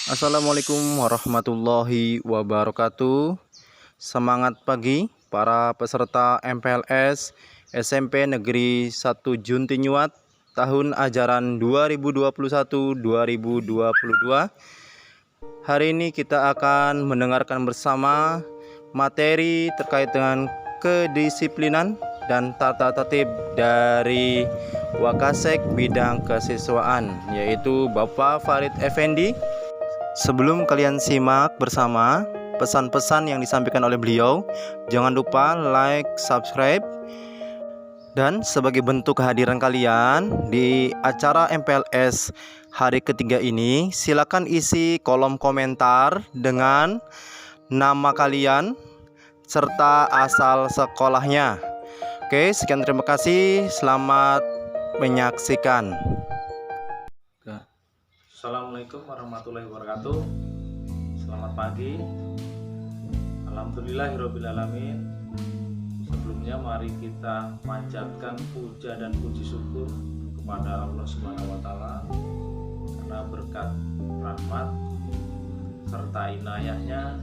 Assalamualaikum warahmatullahi wabarakatuh. Semangat pagi para peserta MPLS SMP Negeri 1 Juntinyuat tahun ajaran 2021-2022. Hari ini kita akan mendengarkan bersama materi terkait dengan kedisiplinan dan tata tertib dari Wakasek bidang kesiswaan, yaitu Bapak Farid Effendi. Sebelum kalian simak bersama pesan-pesan yang disampaikan oleh beliau, jangan lupa like, subscribe, dan sebagai bentuk kehadiran kalian di acara MPLS hari ketiga ini, silakan isi kolom komentar dengan nama kalian serta asal sekolahnya. Oke, sekian, terima kasih. Selamat menyaksikan. Assalamualaikum warahmatullahi wabarakatuh. Selamat pagi. Alhamdulillahirrabbilalamin. Sebelumnya mari kita panjatkan puja dan puji syukur kepada Allah Subhanahu wa Ta'ala, karena berkat rahmat serta inayahnya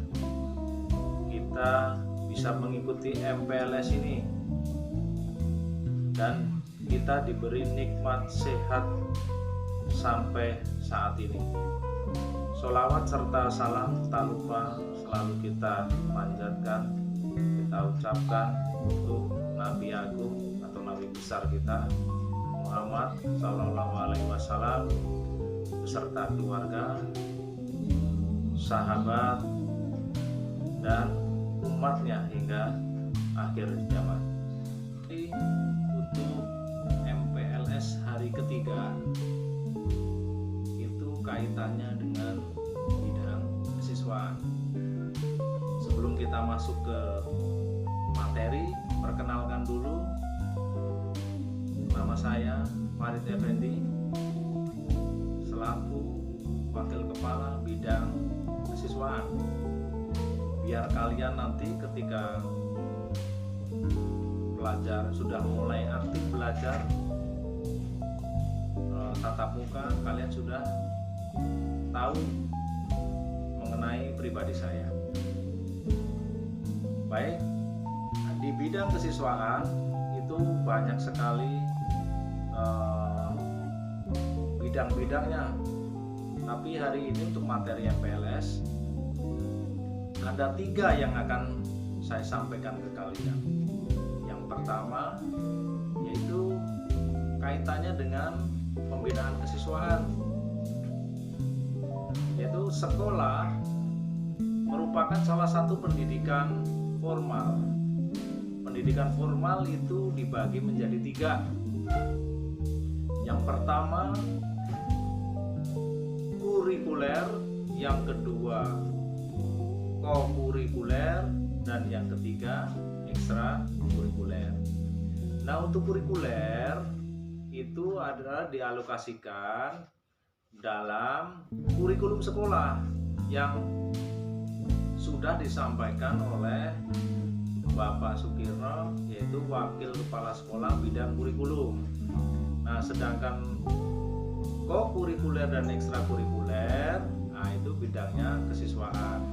kita bisa mengikuti MPLS ini dan kita diberi nikmat sehat sampai saat ini. Sholawat serta salam tak lupa selalu kita panjatkan, kita ucapkan untuk Nabi Agung atau Nabi besar kita Muhammad Sallallahu Alaihi Wasallam beserta keluarga, sahabat, dan umatnya hingga akhir zaman. Untuk MPLS hari ketiga kaitannya dengan bidang kesiswaan. Sebelum kita masuk ke materi, perkenalkan dulu, nama saya Farid Effendi selaku Wakil Kepala Bidang Kesiswaan. Biar kalian nanti ketika pelajar sudah mulai aktif belajar tatap muka, kalian sudah tahu mengenai pribadi saya. Baik, di bidang kesiswaan itu banyak sekali bidang-bidangnya. Tapi hari ini untuk materi MPLS ada 3 yang akan saya sampaikan ke kalian. Yang pertama yaitu kaitannya dengan pembinaan kesiswaan, yaitu sekolah merupakan salah satu pendidikan formal. Pendidikan formal itu dibagi menjadi 3. Yang pertama kurikuler, yang kedua kokurikuler, dan yang ketiga ekstrakurikuler. Nah, untuk kurikuler itu adalah dialokasikan dalam kurikulum sekolah yang sudah disampaikan oleh Bapak Sukirno, yaitu Wakil Kepala Sekolah Bidang Kurikulum. Nah, sedangkan kokurikuler dan ekstrakurikuler, nah itu bidangnya kesiswaan.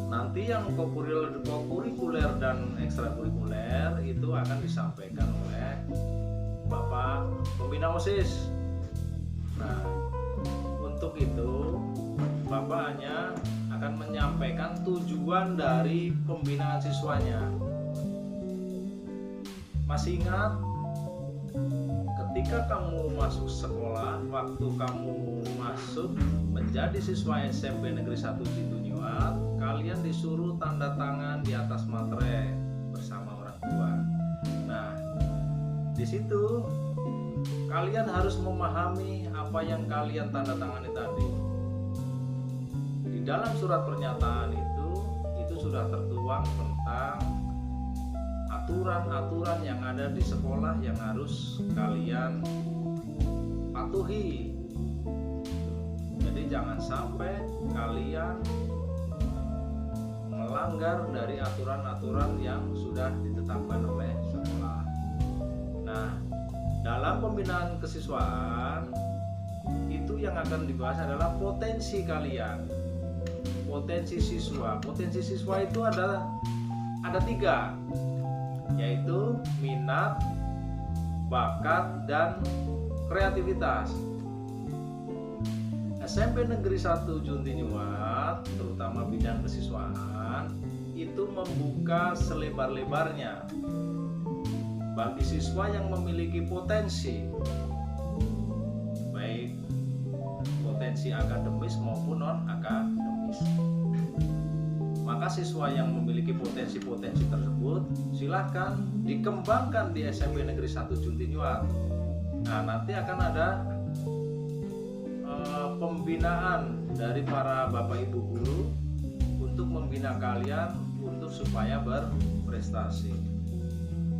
Nanti yang kokurikuler dan ekstrakurikuler itu akan disampaikan oleh Bapak Pembina OSIS. Nah, untuk itu Bapak hanya akan menyampaikan tujuan dari pembinaan siswanya. Masih ingat ketika kamu masuk sekolah, waktu kamu masuk menjadi siswa SMP Negeri 1 Juntinyuat, kalian disuruh tanda tangan di atas materai bersama orang tua. Nah, di situ kalian harus memahami apa yang kalian tanda tangani tadi. Di dalam surat pernyataan itu sudah tertuang tentang aturan-aturan yang ada di sekolah yang harus kalian patuhi. Jadi jangan sampai kalian melanggar dari aturan-aturan yang sudah ditetapkan oleh sekolah. Nah, dalam pembinaan kesiswaan itu yang akan dibahas adalah potensi kalian, potensi siswa. Potensi siswa itu ada 3, yaitu minat, bakat, dan kreativitas. SMP Negeri 1 Junti Nyuat, terutama bidang kesiswaan, itu membuka selebar-lebarnya bagi siswa yang memiliki potensi, baik potensi akademis maupun non-akademis. Maka siswa yang memiliki potensi-potensi tersebut silahkan dikembangkan di SMP Negeri 1 Junti Nyuat. Nah, nanti akan ada pembinaan dari para bapak ibu guru untuk membina kalian untuk supaya berprestasi.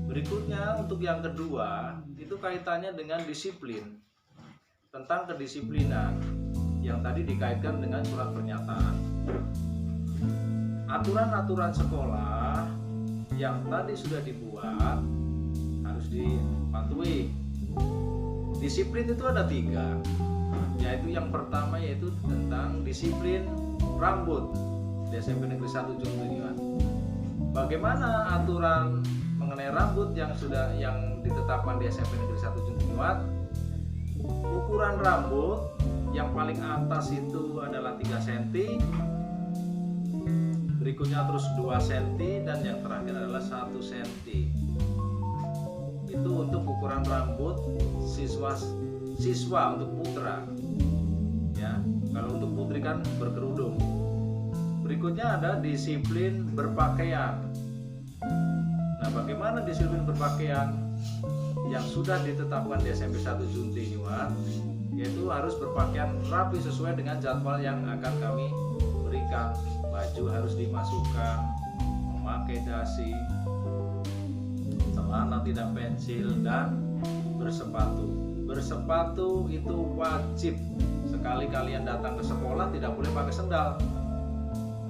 Berikutnya untuk yang kedua itu kaitannya dengan disiplin, tentang kedisiplinan yang tadi dikaitkan dengan surat pernyataan. Aturan-aturan sekolah yang tadi sudah dibuat harus dipatuhi. Disiplin itu ada 3, yaitu yang pertama yaitu tentang disiplin rambut di SMP Negeri 1 Junti Nyuat. Bagaimana aturan mengenai rambut yang ditetapkan di SMP Negeri 1 Junti Nyuat? Ukuran rambut yang paling atas itu adalah 3 cm, berikutnya terus 2 cm, dan yang terakhir adalah 1 cm. Itu untuk ukuran rambut siswa untuk putra, ya. Kalau untuk putri kan berkerudung. Berikutnya ada disiplin berpakaian. Nah, bagaimana disiplin berpakaian yang sudah ditetapkan di SMP 1 Junti Nyuat? Yaitu harus berpakaian rapi sesuai dengan jadwal yang akan kami berikan. Baju harus dimasukkan, memakai dasi, celana tidak pensil, dan bersepatu. Bersepatu itu wajib. Sekali kalian datang ke sekolah tidak boleh pakai sendal,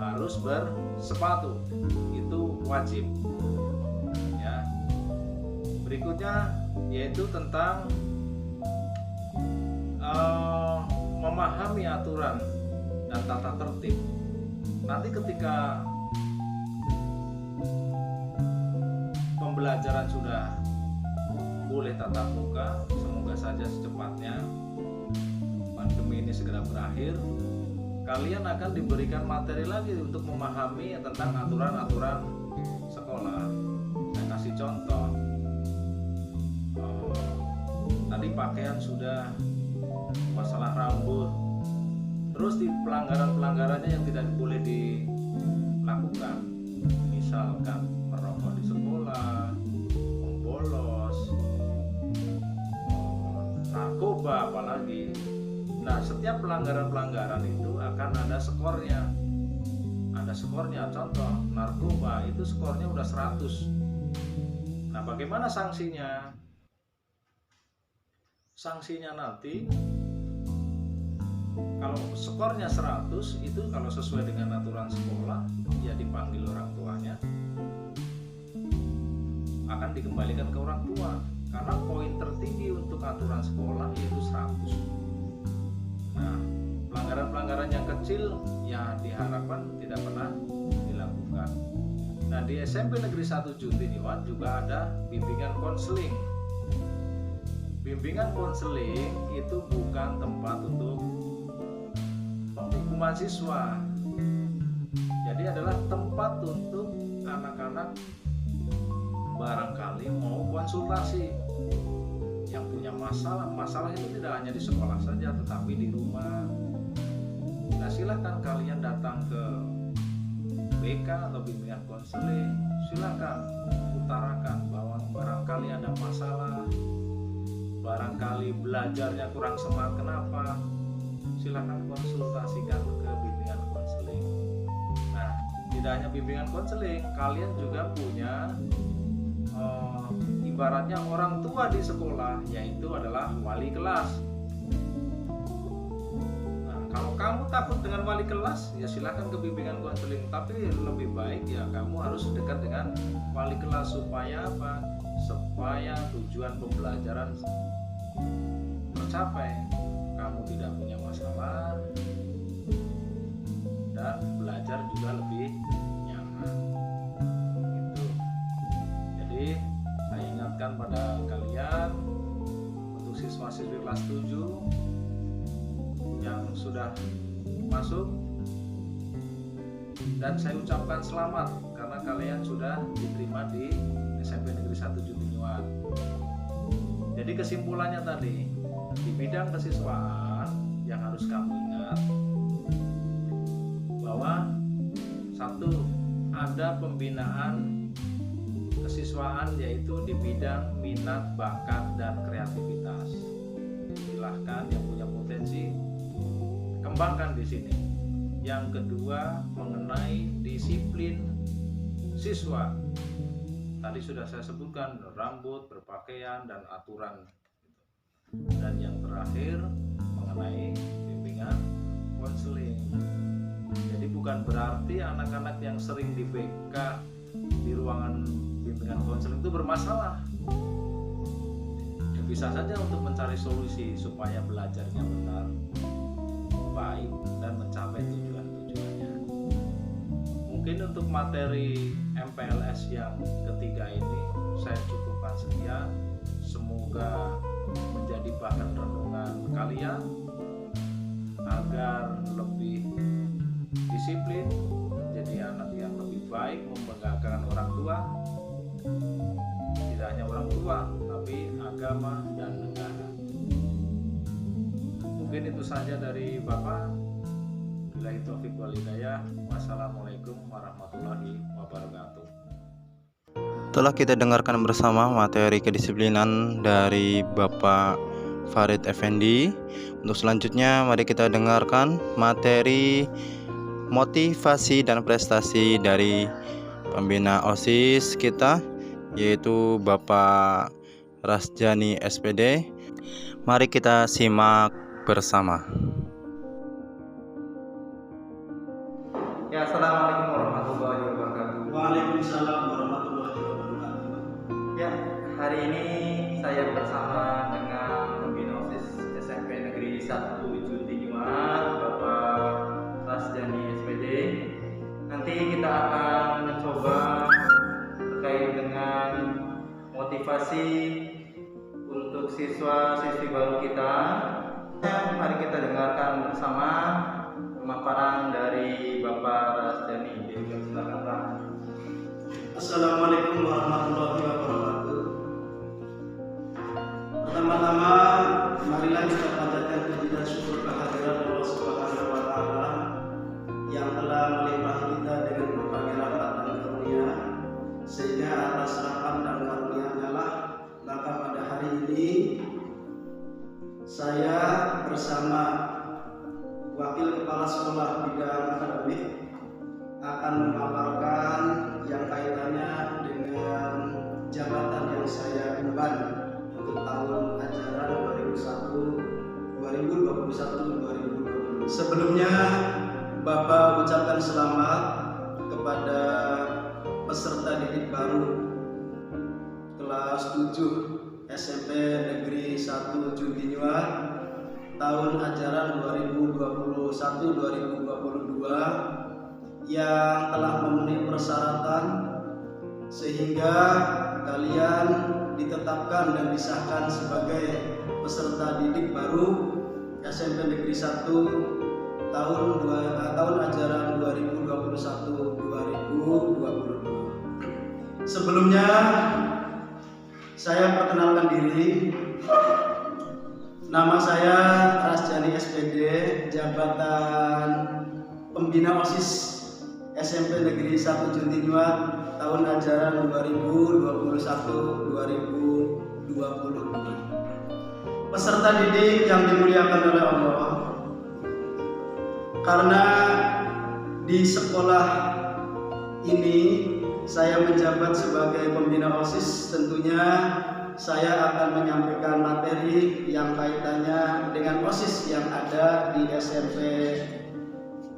harus bersepatu, itu wajib, ya. Berikutnya yaitu tentang memahami aturan dan tata tertib. Nanti ketika pembelajaran sudah boleh tatap muka, semoga saja secepatnya pandemi ini segera berakhir, kalian akan diberikan materi lagi untuk memahami tentang aturan-aturan sekolah. Saya kasih contoh, tadi pakaian sudah, masalah rambut, terus di pelanggaran-pelanggarannya yang tidak boleh dilakukan, misalkan merokok di sekolah, membolos, narkoba apalagi. Nah, setiap pelanggaran-pelanggaran itu akan ada skornya. Ada skornya, contoh narkoba itu skornya udah 100. Nah, bagaimana sanksinya? Sanksinya nanti kalau skornya 100 itu kalau sesuai dengan aturan sekolah ya dipanggil orang tuanya, akan dikembalikan ke orang tua karena poin tertinggi untuk aturan sekolah yaitu 100. Nah, pelanggaran-pelanggaran yang kecil ya diharapkan tidak pernah dilakukan. Nah, di SMP Negeri 1 Junti Nyuat juga ada bimbingan konseling. Bimbingan konseling itu bukan tempat untuk penghukuman siswa. Jadi adalah tempat untuk anak-anak barangkali mau konsultasi, yang punya masalah itu tidak hanya di sekolah saja tetapi di rumah. Nah, silahkan kalian datang ke BK atau bimbingan konseling, silahkan utarakan bahwa barangkali ada masalah, barangkali belajarnya kurang semangat, kenapa, silahkan konsultasikan ke bimbingan konseling. Nah, tidak hanya bimbingan konseling, kalian juga punya ibaratnya orang tua di sekolah, yaitu adalah wali kelas. Nah, kalau kamu takut dengan wali kelas, ya silakan ke bimbingan konseling. Tapi lebih baik ya kamu harus dekat dengan wali kelas supaya apa? Supaya tujuan pembelajaran tercapai. kamu tidak punya masalah dan belajar juga lebih nyaman. Gitu. Jadi saya ingatkan pada kalian, untuk siswa-siswi kelas 7 yang sudah masuk, dan saya ucapkan selamat karena kalian sudah diterima di SMP Negeri 1 Judinyuat. Jadi kesimpulannya tadi, di bidang kesiswaan yang harus kamu ingat bahwa satu, ada pembinaan kesiswaan yaitu di bidang minat, bakat, dan kreativitas. Silahkan yang punya potensi kembangkan di sini. Yang kedua, mengenai disiplin siswa. Tadi sudah saya sebutkan rambut, berpakaian, dan aturan. Dan yang terakhir, mengenai bimbingan konseling. Jadi bukan berarti anak-anak yang sering di BK di ruangan bimbingan konseling itu bermasalah. Ya, bisa saja untuk mencari solusi supaya belajarnya benar, baik, dan mencapai tujuan-tujuannya. Mungkin untuk materi MPLS yang ketiga ini saya cukupkan sekian. Semoga menjadi bahan renungan kalian agar lebih disiplin, menjadi anak yang lebih baik, membanggakan orang tua, tidak hanya orang tua tapi agama dan negara. Mungkin itu saja dari Bapak. Billahi taufiq wal hidayah. Wassalamualaikum warahmatullahi wabarakatuh. Telah kita dengarkan bersama materi kedisiplinan dari Bapak Farid Effendi. Untuk selanjutnya mari kita dengarkan materi motivasi dan prestasi dari pembina OSIS kita, yaitu Bapak Rasjani SPD. Mari kita simak bersama. Ya, assalamualaikum warahmatullahi wabarakatuh. Waalaikumsalam warahmatullahi wabarakatuh. Ya, hari ini saya bersama dengan pembina OSIS SMP Negeri 1 Judinyuat, Bapak Rasjani SPD. Nanti kita akan mencoba terkait dengan motivasi untuk siswa-siswi baru kita. Mari kita dengarkan bersama pemaparan dari Bapak Rasjani. Silakan Pak. Assalamualaikum warahmatullahi wabarakatuh. Pertama-tama, marilah kita panjatkan puji dan syukur kehadiran Allah Subhanahu wa Ta'ala yang telah melimpahi kita dengan berbagai rahmat dan karunia, sehingga atas rahmat dan karunia-Nya lah maka pada hari ini saya bersama Wakil Kepala Sekolah Bidang Akademik akan memaparkan yang kaitannya dengan jabatan yang saya emban untuk tahun ajaran 2021-2022. Sebelumnya Bapak ucapkan selamat kepada peserta didik baru kelas 7 SMP Negeri 1 Judinyuat tahun ajaran 2021-2022 yang telah memenuhi persyaratan sehingga kalian ditetapkan dan disahkan sebagai peserta didik baru SMP Negeri 1 tahun ajaran 2021-2022. Sebelumnya saya perkenalkan diri. Nama saya Rasjani SPD, jabatan pembina OSIS SMP Negeri 1 Judinyuat tahun ajaran 2021-2022. Peserta didik yang dimuliakan oleh Allah, karena di sekolah ini saya menjabat sebagai pembina OSIS, tentunya saya akan menyampaikan materi yang kaitannya dengan OSIS yang ada di SMP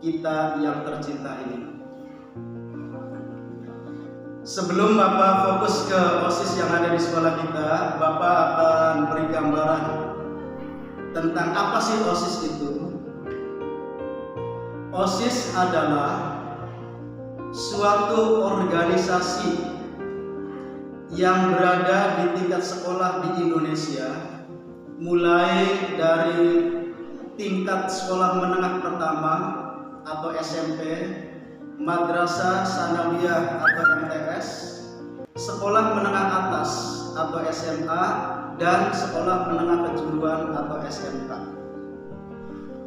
kita yang tercinta ini. Sebelum Bapak fokus ke OSIS yang ada di sekolah kita, Bapak akan beri gambaran tentang apa sih OSIS itu. OSIS adalah suatu organisasi yang berada di tingkat sekolah di Indonesia, mulai dari tingkat sekolah menengah pertama atau SMP, madrasah sanawiyah atau MTS, sekolah menengah atas atau SMA, dan sekolah menengah kejuruan atau SMK.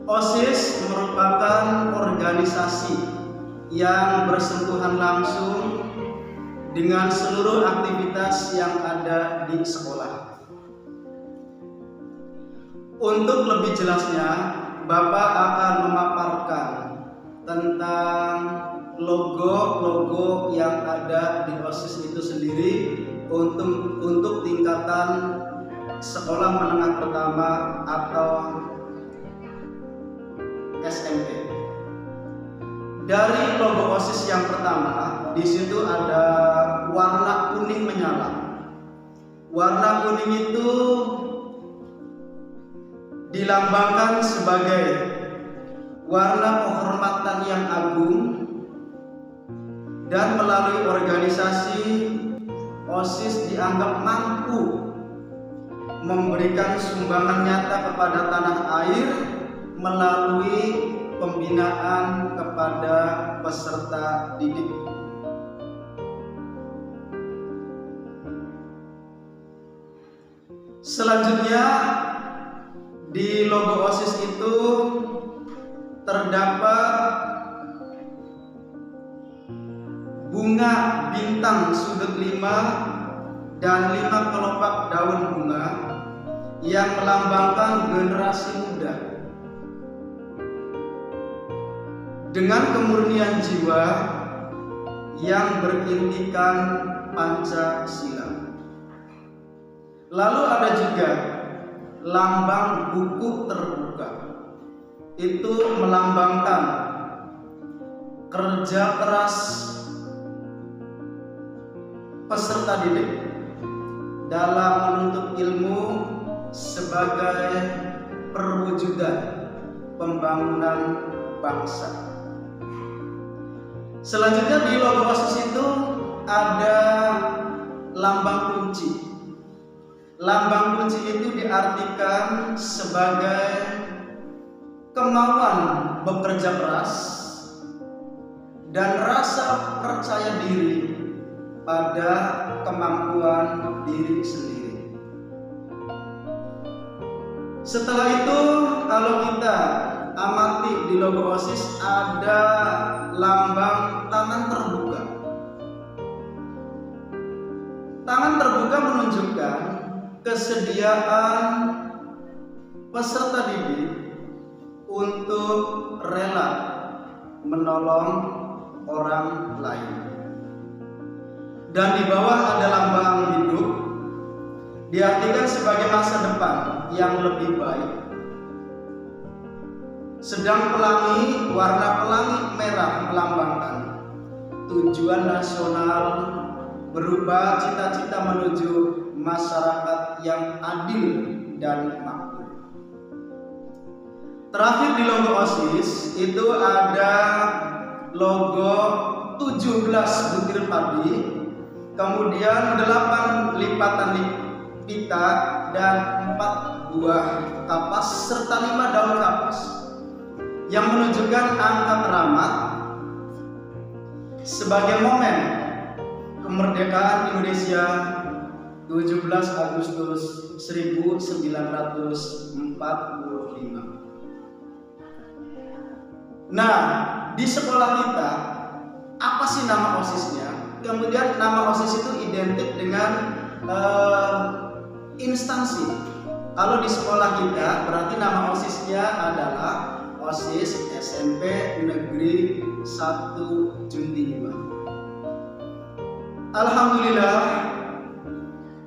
OSIS merupakan organisasi yang bersentuhan langsung dengan seluruh aktivitas yang ada di sekolah. Untuk lebih jelasnya, Bapak akan memaparkan tentang logo-logo yang ada di OSIS itu sendiri untuk tingkatan sekolah menengah pertama atau SMP. Dari logo OSIS yang pertama, di situ ada warna kuning menyala. Warna kuning itu dilambangkan sebagai warna kehormatan yang agung, dan melalui organisasi OSIS dianggap mampu memberikan sumbangan nyata kepada tanah air melalui pembinaan kepada peserta didik. Selanjutnya, di logo OSIS itu terdapat bunga bintang sudut 5 dan 5 kelopak daun bunga yang melambangkan generasi muda dengan kemurnian jiwa yang berintikan Pancasila. Lalu ada juga lambang buku terbuka. Itu melambangkan kerja keras peserta didik dalam menuntut ilmu sebagai perwujudan pembangunan bangsa. Selanjutnya di logo OSIS itu ada lambang kunci. Lambang kunci itu diartikan sebagai kemauan bekerja keras dan rasa percaya diri pada kemampuan diri sendiri. Setelah itu, kalau kita amati di logo OSIS ada lambang tangan terbuka. Tangan terbuka menunjukkan kesediaan peserta didik untuk rela menolong orang lain. Dan di bawah ada lambang hidup, diartikan sebagai masa depan yang lebih baik. Sedang pelangi, warna pelangi merah melambangkan tujuan nasional berupa cita-cita menuju masyarakat yang adil dan makmur. Terakhir di logo OSIS itu ada logo 17 butir padi, kemudian 8 lipatan pita dan 4 buah kapas serta 5 daun kapas yang menunjukkan angka keramat sebagai momen kemerdekaan Indonesia 17 Agustus 1945. Nah, di sekolah kita apa sih nama OSIS-nya? Kemudian nama OSIS itu identik dengan instansi. Kalau di sekolah kita berarti nama OSIS-nya adalah OSIS SMP Negeri 1 Junti 2. Alhamdulillah,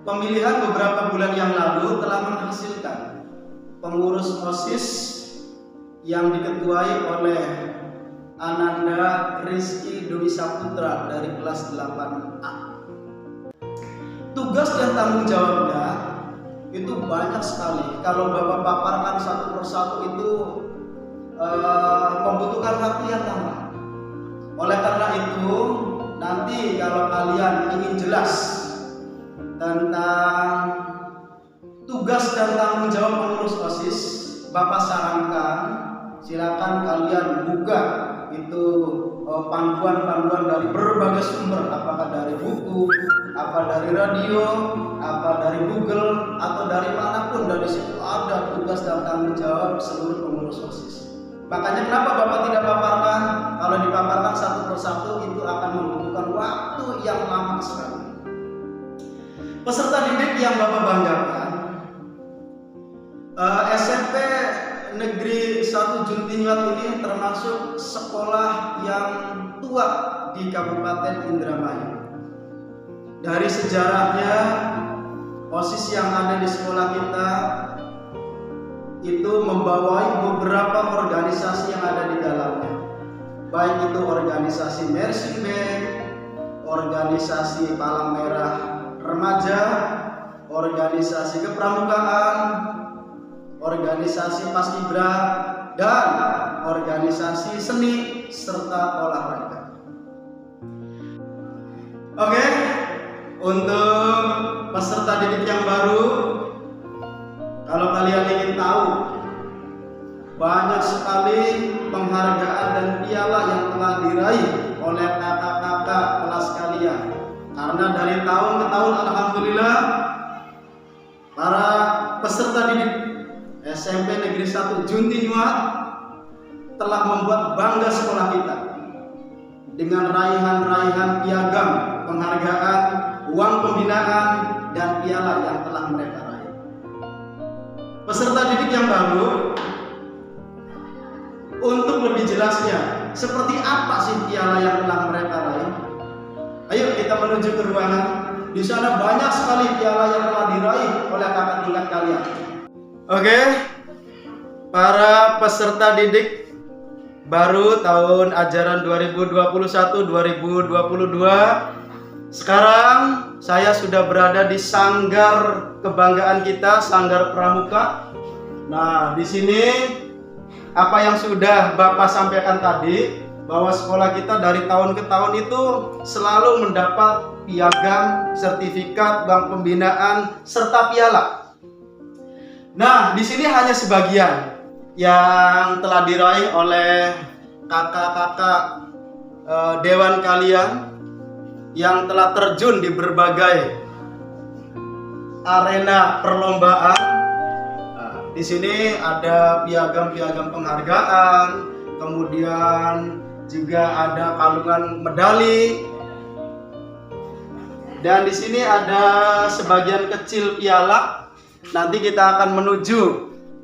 pemilihan beberapa bulan yang lalu telah menghasilkan pengurus OSIS yang diketuai oleh Ananda Rizky Dwi Saputra dari kelas 8A. Tugas dan tanggung jawabnya itu banyak sekali. Kalau Bapak paparkan satu persatu itu membutuhkan waktu yang lama. Oleh karena itu, nanti kalau kalian ingin jelas tentang tugas dan tanggung jawab pengurus OSIS, Bapak sarankan silakan kalian buka itu panduan-panduan dari berbagai sumber, apakah dari buku, apa dari radio, apa dari Google, atau dari manapun. Dari situ ada tugas dan tanggung jawab seluruh pengurus OSIS. Makanya kenapa Bapak tidak paparkan? Kalau dipaparkan satu persatu itu akan membutuhkan waktu yang lama sekali. Peserta didik yang Bapak banggakan, SMP Negeri 1 Juntinyuat ini termasuk sekolah yang tua di Kabupaten Indramayu. Dari sejarahnya, OSIS yang ada di sekolah kita itu membawai beberapa organisasi yang ada di dalamnya, baik itu organisasi Mercy Bank, organisasi Palang Merah Remaja, organisasi kepramukaan, organisasi Paskibra, dan organisasi seni serta olahraga. Oke, untuk peserta didik yang baru, kalau kalian ingin tahu, banyak sekali penghargaan dan piala yang telah diraih oleh kakak-kakak kelas kalian. Karena dari tahun ke tahun, alhamdulillah, para peserta didik SMP Negeri 1 Juntinyuat telah membuat bangga sekolah kita dengan raihan-raihan piagam, penghargaan, uang pembinaan, dan piala yang telah mereka raih. Peserta didik yang baru, untuk lebih jelasnya, seperti apa sih piala yang telah mereka raih? Ayo kita menuju ke ruangan. Di sana banyak sekali piala yang telah diraih oleh kakak tingkat kalian. Oke, para peserta didik baru tahun ajaran 2021-2022, sekarang saya sudah berada di sanggar kebanggaan kita, Sanggar Pramuka. Nah, di sini apa yang sudah Bapak sampaikan tadi, bahwa sekolah kita dari tahun ke tahun itu selalu mendapat piagam, sertifikat, bank pembinaan, serta piala. Nah, di sini hanya sebagian yang telah diraih oleh kakak-kakak dewan kalian yang telah terjun di berbagai arena perlombaan. Di sini ada piagam-piagam penghargaan, kemudian juga ada kalungan medali, dan di sini ada sebagian kecil piala. Nanti kita akan menuju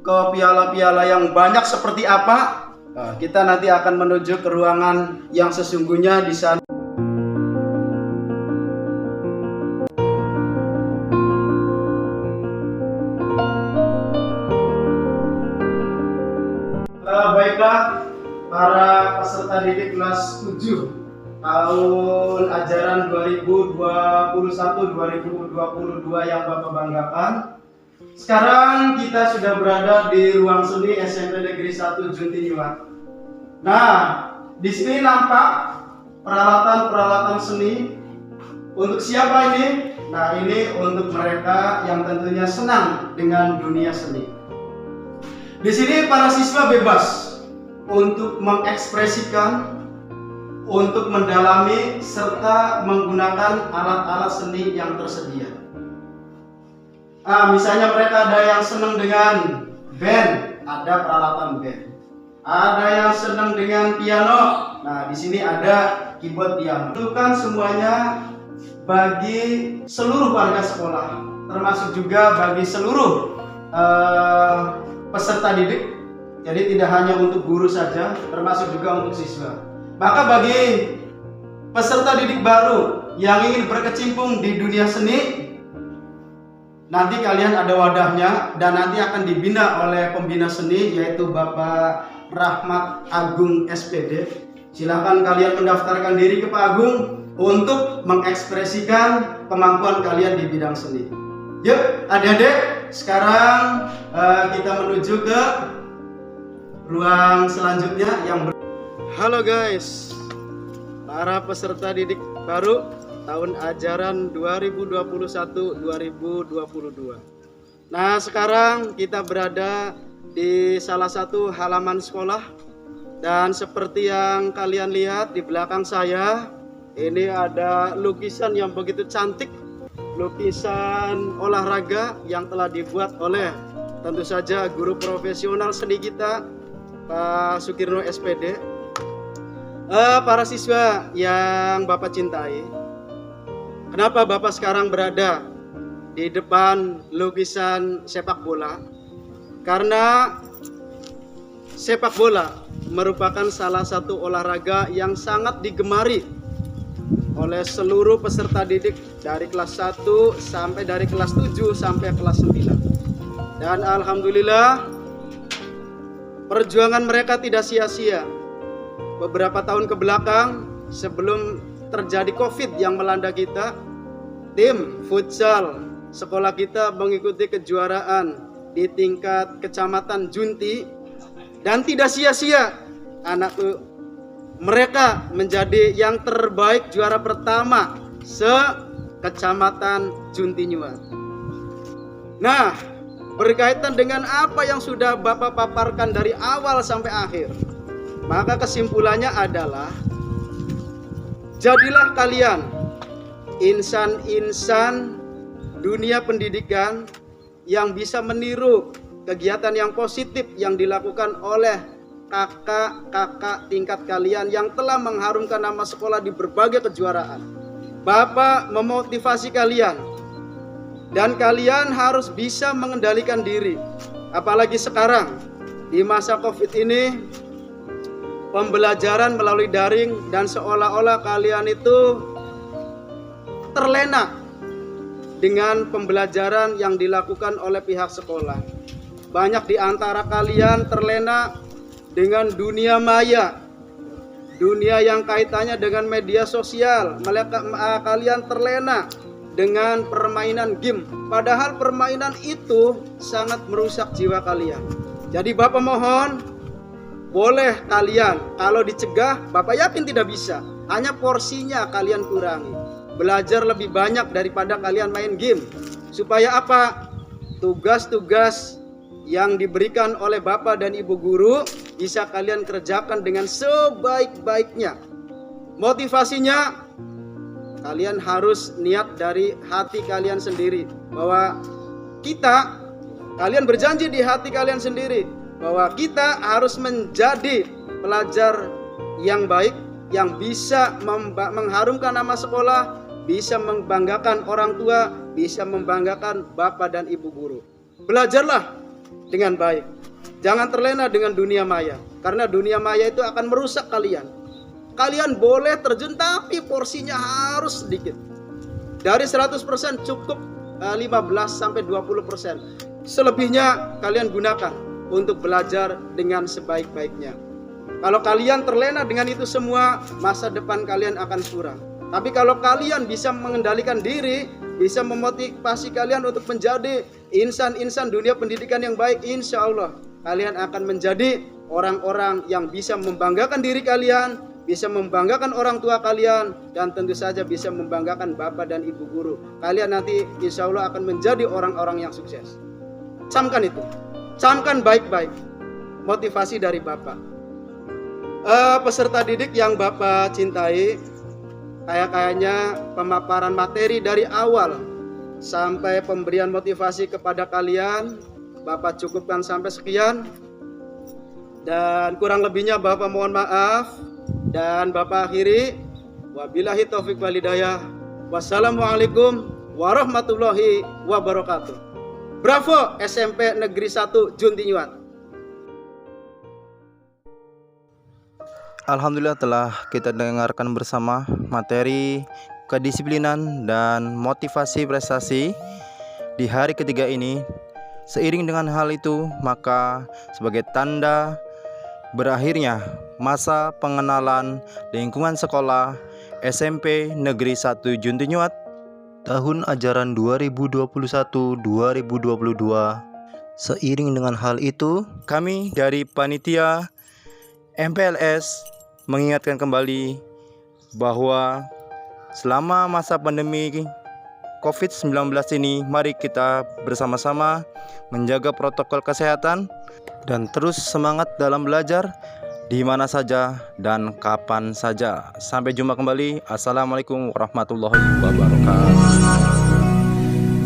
ke piala-piala yang banyak seperti apa. Kita nanti akan menuju ke ruangan yang sesungguhnya di sana. Baiklah, para peserta didik kelas 7 tahun ajaran 2021-2022 yang Bapak banggakan. Sekarang kita sudah berada di ruang seni SMP Negeri 1 Juntinyuat. Nah, di sini nampak peralatan-peralatan seni. Untuk siapa ini? Nah, ini untuk mereka yang tentunya senang dengan dunia seni. Di sini para siswa bebas untuk mengekspresikan, untuk mendalami, serta menggunakan alat-alat seni yang tersedia. Misalnya mereka ada yang senang dengan band, ada peralatan band. Ada yang senang dengan piano. Nah, di sini ada keyboard piano. Itu kan semuanya bagi seluruh warga sekolah, termasuk juga bagi seluruh peserta didik. Jadi tidak hanya untuk guru saja, termasuk juga untuk siswa. Maka bagi peserta didik baru yang ingin berkecimpung di dunia seni, nanti kalian ada wadahnya dan nanti akan dibina oleh pembina seni, yaitu Bapak Rahmat Agung SPD. Silakan kalian mendaftarkan diri ke Pak Agung untuk mengekspresikan kemampuan kalian di bidang seni. Yuk adik-adik, sekarang kita menuju ke ruang selanjutnya yang Halo guys, para peserta didik baru tahun ajaran 2021-2022. Nah, sekarang kita berada di salah satu halaman sekolah, dan seperti yang kalian lihat di belakang saya, ini ada lukisan yang begitu cantik, lukisan olahraga yang telah dibuat oleh tentu saja guru profesional seni kita, Pak Sukirno SPD. Para siswa yang Bapak cintai, kenapa Bapak sekarang berada di depan lukisan sepak bola? Karena sepak bola merupakan salah satu olahraga yang sangat digemari oleh seluruh peserta didik dari kelas 1 sampai dari kelas 7 sampai kelas 9. Dan alhamdulillah perjuangan mereka tidak sia-sia. Beberapa tahun ke belakang sebelum terjadi COVID yang melanda kita, tim futsal sekolah kita mengikuti kejuaraan di tingkat kecamatan Junti, dan tidak sia-sia mereka menjadi yang terbaik juara pertama se-kecamatan Juntinyuat. Nah, berkaitan dengan apa yang sudah Bapak paparkan dari awal sampai akhir, maka kesimpulannya adalah jadilah kalian insan-insan dunia pendidikan yang bisa meniru kegiatan yang positif yang dilakukan oleh kakak-kakak tingkat kalian yang telah mengharumkan nama sekolah di berbagai kejuaraan. Bapak memotivasi kalian, dan kalian harus bisa mengendalikan diri. Apalagi sekarang di masa COVID ini, pembelajaran melalui daring, dan seolah-olah kalian itu terlena dengan pembelajaran yang dilakukan oleh pihak sekolah. Banyak di antara kalian terlena dengan dunia maya, dunia yang kaitannya dengan media sosial. Kalian terlena dengan permainan game, padahal permainan itu sangat merusak jiwa kalian. Jadi Bapak mohon, boleh kalian kalau dicegah, Bapak yakin tidak bisa, hanya porsinya kalian kurangi. Belajar lebih banyak daripada kalian main game. Supaya apa? Tugas-tugas yang diberikan oleh Bapak dan Ibu guru bisa kalian kerjakan dengan sebaik-baiknya. Motivasinya, kalian harus niat dari hati kalian sendiri, bahwa kalian berjanji di hati kalian sendiri bahwa kita harus menjadi pelajar yang baik, yang bisa mengharumkan nama sekolah, bisa membanggakan orang tua, bisa membanggakan Bapak dan Ibu guru. Belajarlah dengan baik. Jangan terlena dengan dunia maya, karena dunia maya itu akan merusak kalian. Kalian boleh terjun, tapi porsinya harus sedikit. Dari 100% cukup 15-20%. Selebihnya kalian gunakan untuk belajar dengan sebaik-baiknya. Kalau kalian terlena dengan itu semua, masa depan kalian akan suram. Tapi kalau kalian bisa mengendalikan diri, bisa memotivasi kalian untuk menjadi insan-insan dunia pendidikan yang baik, insya Allah kalian akan menjadi orang-orang yang bisa membanggakan diri kalian, bisa membanggakan orang tua kalian, dan tentu saja bisa membanggakan Bapak dan Ibu guru. Kalian nanti insya Allah akan menjadi orang-orang yang sukses. Camkan itu. Camkan baik-baik motivasi dari Bapak. Peserta didik yang Bapak cintai, kayaknya pemaparan materi dari awal sampai pemberian motivasi kepada kalian Bapak cukupkan sampai sekian, dan kurang lebihnya Bapak mohon maaf, dan Bapak akhiri wabillahi taufik wal hidayah. Wassalamualaikum warahmatullahi wabarakatuh. Bravo SMP Negeri 1 Juntinyuat. Alhamdulillah telah kita dengarkan bersama materi kedisiplinan dan motivasi prestasi di hari ketiga ini. Seiring dengan hal itu, maka sebagai tanda berakhirnya masa pengenalan lingkungan sekolah SMP Negeri 1 Juntinyuat, tahun ajaran 2021-2022. Seiring dengan hal itu, kami dari panitia MPLS mengingatkan kembali bahwa selama masa pandemi COVID-19 ini, mari kita bersama-sama menjaga protokol kesehatan dan terus semangat dalam belajar di mana saja dan kapan saja. Sampai jumpa kembali. Assalamualaikum warahmatullahi wabarakatuh.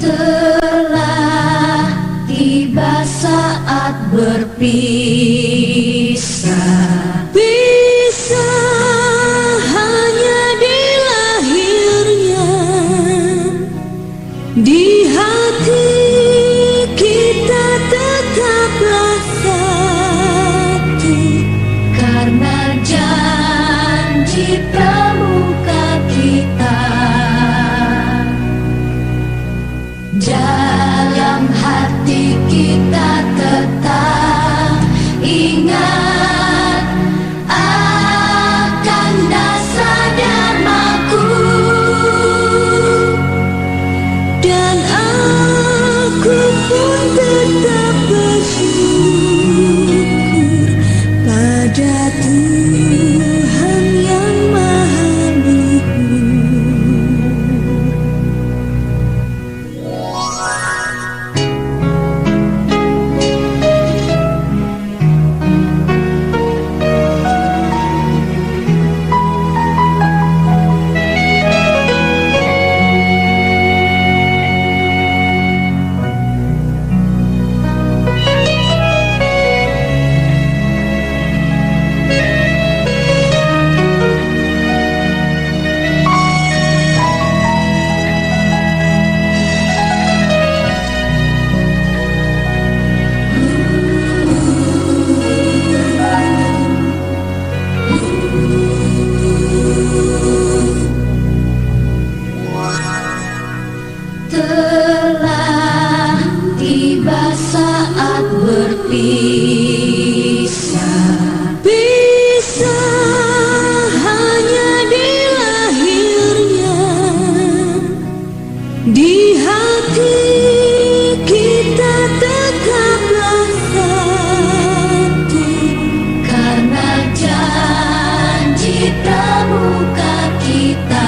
Telah tiba saat berpisah, bisa hanya dilahirnya. Di hati kita tetaplah satu, karena janji pramuka kita. Dalam hati kita tetap ingat akan dasar dharmaku, dan aku pun tetap bersyukur pada Tuhan yang Maha Luhur. Telah tiba saat berpisah, bisa hanya dilahirnya. Di hati kita tetaplah satu, karena janji pramuka kita.